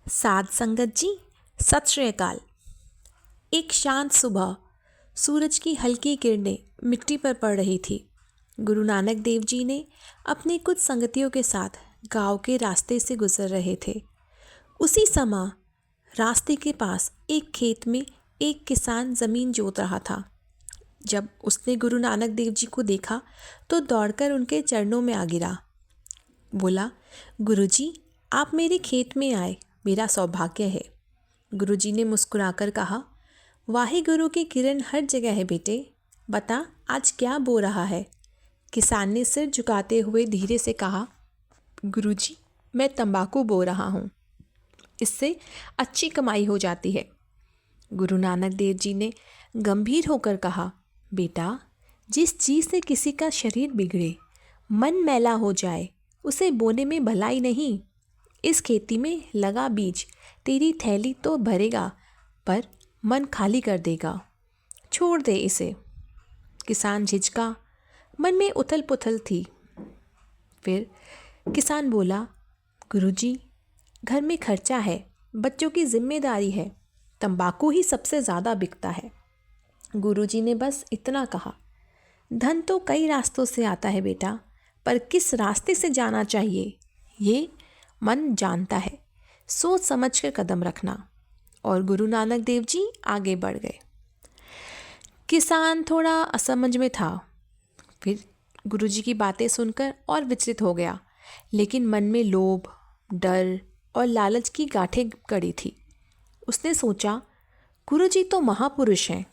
साध संगत जी, सत श्री अकाल। एक शांत सुबह सूरज की हल्की किरणें मिट्टी पर पड़ रही थी। गुरु नानक देव जी ने अपने कुछ संगतियों के साथ गांव के रास्ते से गुजर रहे थे। उसी समय रास्ते के पास एक खेत में एक किसान ज़मीन जोत रहा था। जब उसने गुरु नानक देव जी को देखा तो दौड़कर उनके चरणों में आ गिरा। बोला, गुरुजी, आप मेरे खेत में आए, मेरा सौभाग्य है। गुरुजी ने मुस्कुराकर कहा, वाहे गुरु की किरण हर जगह है बेटे, बता आज क्या बो रहा है। किसान ने सिर झुकाते हुए धीरे से कहा, गुरुजी, मैं तंबाकू बो रहा हूँ, इससे अच्छी कमाई हो जाती है। गुरु नानक देव जी ने गंभीर होकर कहा, बेटा, जिस चीज़ से किसी का शरीर बिगड़े, मन मैला हो जाए, उसे बोने में भलाई नहीं। इस खेती में लगा बीज तेरी थैली तो भरेगा, पर मन खाली कर देगा। छोड़ दे इसे। किसान झिझका, मन में उथल पुथल थी। फिर किसान बोला, गुरुजी, घर में खर्चा है, बच्चों की जिम्मेदारी है, तंबाकू ही सबसे ज़्यादा बिकता है। गुरुजी ने बस इतना कहा, धन तो कई रास्तों से आता है बेटा, पर किस रास्ते से जाना चाहिए ये मन जानता है। सोच समझ कर कदम रखना। और गुरु नानक देव जी आगे बढ़ गए। किसान थोड़ा असमंज में था। फिर गुरुजी की बातें सुनकर और विचलित हो गया, लेकिन मन में लोभ, डर और लालच की गांठें गड़ी थी। उसने सोचा, गुरुजी तो महापुरुष हैं,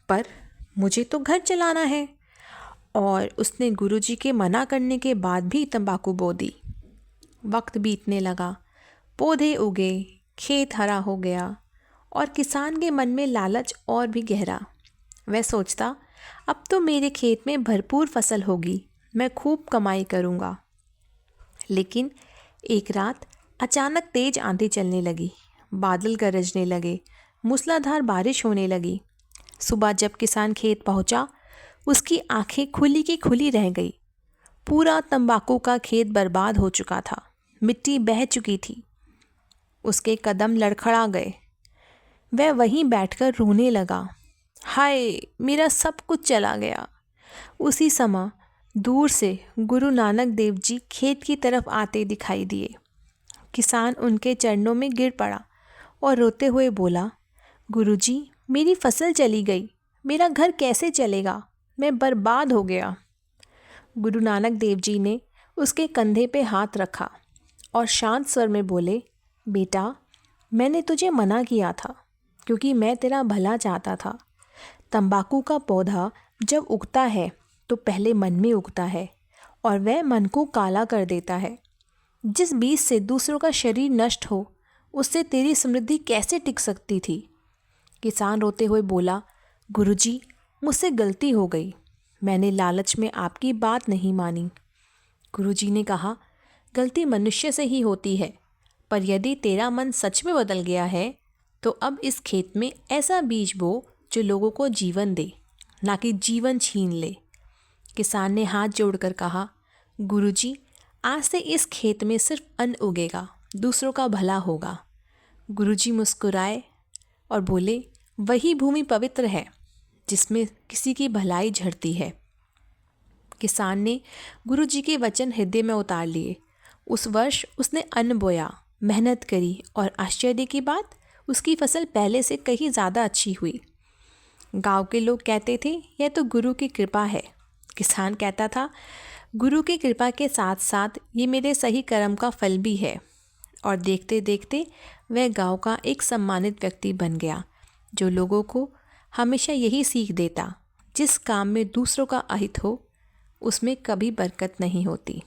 पर मुझे तो घर चलाना है। और उसने गुरुजी के मना करने के बाद भी तंबाकू बो दी। वक्त बीतने लगा, पौधे उगे, खेत हरा हो गया और किसान के मन में लालच और भी गहरा। वह सोचता, अब तो मेरे खेत में भरपूर फसल होगी, मैं खूब कमाई करूँगा। लेकिन एक रात अचानक तेज आंधी चलने लगी, बादल गरजने लगे, मूसलाधार बारिश होने लगी। सुबह जब किसान खेत पहुँचा, उसकी आंखें खुली की खुली रह गई। पूरा तंबाकू का खेत बर्बाद हो चुका था, मिट्टी बह चुकी थी, उसके कदम लड़खड़ा गए। वह वहीं बैठकर रोने लगा, हाय, मेरा सब कुछ चला गया। उसी समय दूर से गुरु नानक देव जी खेत की तरफ आते दिखाई दिए। किसान उनके चरणों में गिर पड़ा और रोते हुए बोला, गुरुजी, मेरी फसल चली गई, मेरा घर कैसे चलेगा, मैं बर्बाद हो गया। गुरु नानक देव जी ने उसके कंधे पे हाथ रखा और शांत स्वर में बोले, बेटा, मैंने तुझे मना किया था क्योंकि मैं तेरा भला चाहता था। तंबाकू का पौधा जब उगता है तो पहले मन में उगता है और वह मन को काला कर देता है। जिस बीज से दूसरों का शरीर नष्ट हो, उससे तेरी समृद्धि कैसे टिक सकती थी। किसान रोते हुए बोला, गुरुजी, मुझसे गलती हो गई, मैंने लालच में आपकी बात नहीं मानी। गुरुजी ने कहा, गलती मनुष्य से ही होती है, पर यदि तेरा मन सच में बदल गया है तो अब इस खेत में ऐसा बीज बो जो लोगों को जीवन दे, ना कि जीवन छीन ले। किसान ने हाथ जोड़कर कहा, गुरुजी, आज से इस खेत में सिर्फ अन्न उगेगा, दूसरों का भला होगा। गुरुजी मुस्कुराए और बोले, वही भूमि पवित्र है जिसमें किसी की भलाई झड़ती है। किसान ने गुरुजी के वचन हृदय में उतार लिए। उस वर्ष उसने अन्न बोया, मेहनत करी और आश्चर्य की बात, उसकी फसल पहले से कहीं ज़्यादा अच्छी हुई। गांव के लोग कहते थे, यह तो गुरु की कृपा है। किसान कहता था, गुरु की कृपा के साथ साथ ये मेरे सही कर्म का फल भी है। और देखते देखते वह गांव का एक सम्मानित व्यक्ति बन गया, जो लोगों को हमेशा यही सीख देता, जिस काम में दूसरों का अहित हो उसमें कभी बरकत नहीं होती।